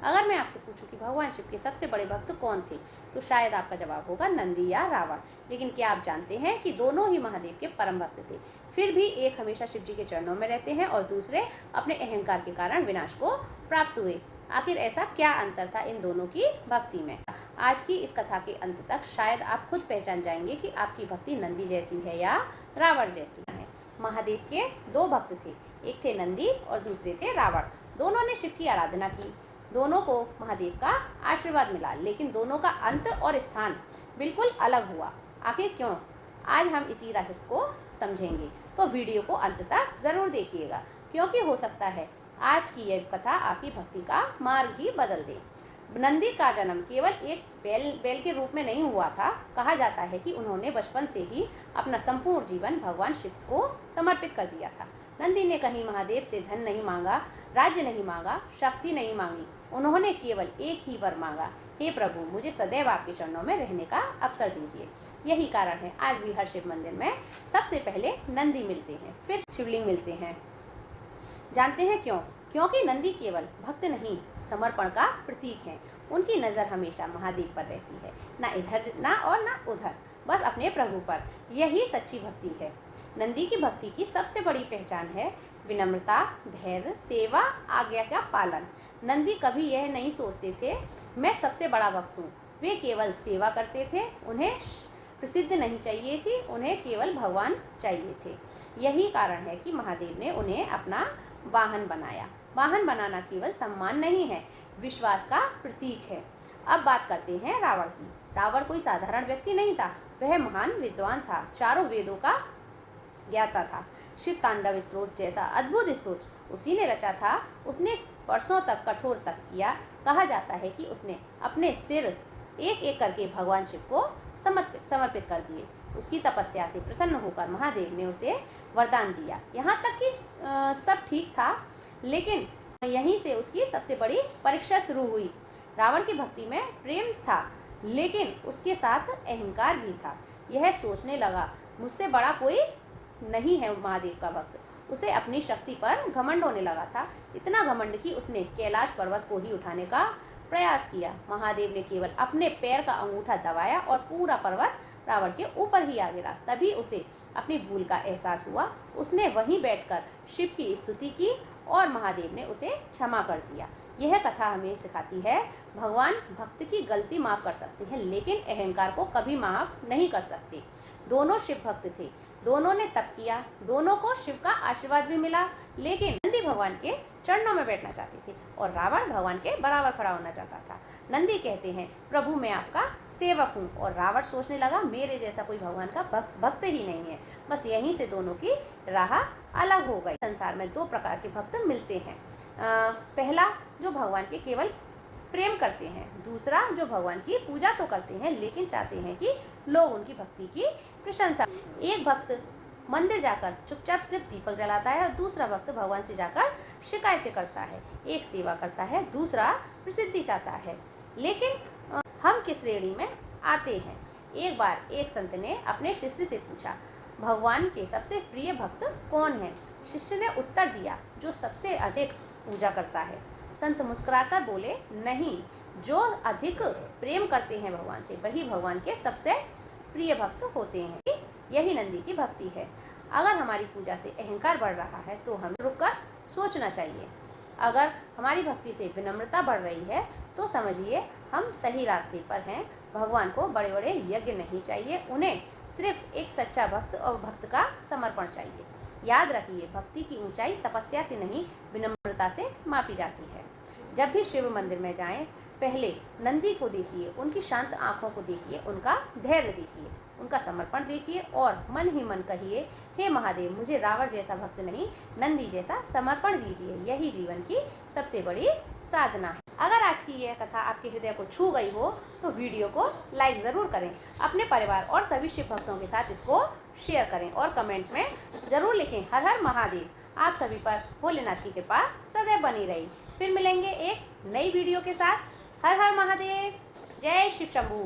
अगर मैं आपसे पूछूं कि भगवान शिव के सबसे बड़े भक्त कौन थे, तो शायद आपका जवाब होगा नंदी या रावण। लेकिन क्या आप जानते हैं कि दोनों ही महादेव के परम भक्त थे। फिर भी एक हमेशा शिव जी के चरणों में रहते हैं और दूसरे अपने अहंकार के कारण विनाश को प्राप्त हुए। आखिर ऐसा क्या अंतर था इन दोनों की भक्ति में? आज की इस कथा के अंत तक शायद आप खुद पहचान जाएंगे कि आपकी भक्ति नंदी जैसी है या रावण जैसी है। महादेव के दो भक्त थे, एक थे नंदी और दूसरे थे रावण। दोनों ने शिव की आराधना की, दोनों को महादेव का आशीर्वाद मिला, लेकिन दोनों का अंत और स्थान बिल्कुल अलग हुआ। आखिर क्यों? आज हम इसी रहस्य को समझेंगे, तो वीडियो को अंत तक जरूर देखिएगा, क्योंकि हो सकता है आज की यह कथा आपकी भक्ति का मार्ग ही बदल दे। नंदी का जन्म केवल एक बैल के रूप में नहीं हुआ था। कहा जाता है कि उन्होंने बचपन से ही अपना संपूर्ण जीवन भगवान शिव को समर्पित कर दिया था। नंदी ने कहीं महादेव से धन नहीं मांगा, राज्य नहीं मांगा, शक्ति नहीं मांगी। उन्होंने केवल एक ही वर मांगा, हे प्रभु, मुझे सदैव आपके चरणों में रहने का अवसर दीजिए। यही कारण है आज भी हर शिव मंदिर में सबसे पहले नंदी मिलते हैं, फिर शिवलिंग मिलते हैं। जानते हैं क्यों? क्योंकि नंदी केवल भक्त नहीं, समर्पण का प्रतीक है। उनकी नज़र हमेशा महादेव पर रहती है, ना इधर ना और ना उधर, बस अपने प्रभु पर। यही सच्ची भक्ति है। नंदी की भक्ति की सबसे बड़ी पहचान है विनम्रता, धैर्य, सेवा, आज्ञा का पालन। नंदी कभी यह नहीं सोचते थे मैं सबसे बड़ा भक्त हूँ। वे केवल सेवा करते थे। उन्हें प्रसिद्ध नहीं चाहिए थी, उन्हें केवल भगवान चाहिए थे। यही कारण है कि महादेव ने उन्हें अपना वाहन बनाया। वाहन बनाना केवल सम्मान नहीं है, विश्वास का प्रतीक है। अब बात करते हैं रावण की। रावण कोई साधारण व्यक्ति नहीं था, वह महान विद्वान था, चारों वेदों का ज्ञाता था। शिव तांडव स्तोत्र जैसा अद्भुत स्तोत्र उसी ने रचा था। उसने वर्षों तक कठोर तप किया। कहा जाता है कि उसने अपने सिर एक एक करके भगवान शिव को समर्पित कर दिए। उसकी तपस्या से प्रसन्न होकर महादेव ने उसे वरदान दिया। यहाँ तक कि सब ठीक था, लेकिन यहीं से उसकी सबसे बड़ी परीक्षा शुरू हुई। रावण की भक्ति में प्रेम था, लेकिन उसके साथ अहंकार भी था। यह सोचने लगा मुझसे बड़ा कोई नहीं है महादेव का भक्त। उसे अपनी शक्ति पर घमंड होने लगा था, इतना घमंड कि उसने कैलाश पर्वत को ही उठाने का प्रयास किया। महादेव ने केवल अपने पैर का अंगूठा दबाया और पूरा पर्वत रावण के ऊपर ही आ गिरा। तभी उसे अपनी भूल का एहसास हुआ। उसने वहीं बैठकर शिव की स्तुति की और महादेव ने उसे क्षमा कर दिया। यह कथा हमें सिखाती है भगवान भक्त की गलती माफ कर सकते हैं, लेकिन अहंकार को कभी माफ नहीं कर सकते। दोनों शिव भक्त थे, दोनों ने तप किया, दोनों को शिव का आशीर्वाद भी मिला, लेकिन नंदी भगवान के चरणों में बैठना चाहते थे और रावण भगवान के बराबर खड़ा होना चाहता था। नंदी कहते हैं प्रभु मैं आपका सेवक हूँ, और रावण सोचने लगा मेरे जैसा कोई भगवान का भक्त ही नहीं है। बस यहीं से दोनों की राह अलग हो गई। संसार में दो प्रकार के भक्त मिलते हैं। पहला जो भगवान के केवल प्रेम करते हैं, दूसरा जो भगवान की पूजा तो करते हैं लेकिन चाहते हैं कि लोग उनकी भक्ति की प्रशंसा। एक भक्त मंदिर जाकर चुपचाप सिर्फ दीपक जलाता है और दूसरा भक्त भगवान से जाकर शिकायतें करता है। एक सेवा करता है, दूसरा प्रसिद्धि चाहता है। लेकिन हम किस श्रेणी में आते हैं? एक बार एक संत ने अपने शिष्य से पूछा भगवान के सबसे प्रिय भक्त कौन है? शिष्य ने उत्तर दिया जो सबसे अधिक पूजा करता है। संत मुस्कुराकर बोले नहीं, जो अधिक प्रेम करते हैं भगवान से वही भगवान के सबसे प्रिय भक्त होते हैं। यही नंदी की भक्ति है। अगर हमारी पूजा से अहंकार बढ़ रहा है तो हमें रुककर सोचना चाहिए। अगर हमारी भक्ति से विनम्रता बढ़ रही है तो समझिए हम सही रास्ते पर हैं। भगवान को बड़े बड़े यज्ञ नहीं चाहिए, उन्हें सिर्फ एक सच्चा भक्त और भक्त का समर्पण चाहिए। याद रखिए भक्ति की ऊंचाई तपस्या से नहीं विनम्रता से मापी जाती है। जब भी शिव मंदिर में जाएं, पहले नंदी को देखिए, उनकी शांत आंखों को देखिए, उनका धैर्य देखिए, उनका समर्पण देखिए और मन ही मन कहिए हे महादेव मुझे रावण जैसा भक्त नहीं, नंदी जैसा समर्पण दीजिए। यही जीवन की सबसे बड़ी साधना है। अगर आज की यह कथा आपके हृदय को छू गई हो तो वीडियो को लाइक ज़रूर करें, अपने परिवार और सभी शिव भक्तों के साथ इसको शेयर करें और कमेंट में ज़रूर लिखें हर हर महादेव। आप सभी पर भोलेनाथ की कृपा सदैव बनी रही। फिर मिलेंगे एक नई वीडियो के साथ। हर हर महादेव, जय शिव शंभू।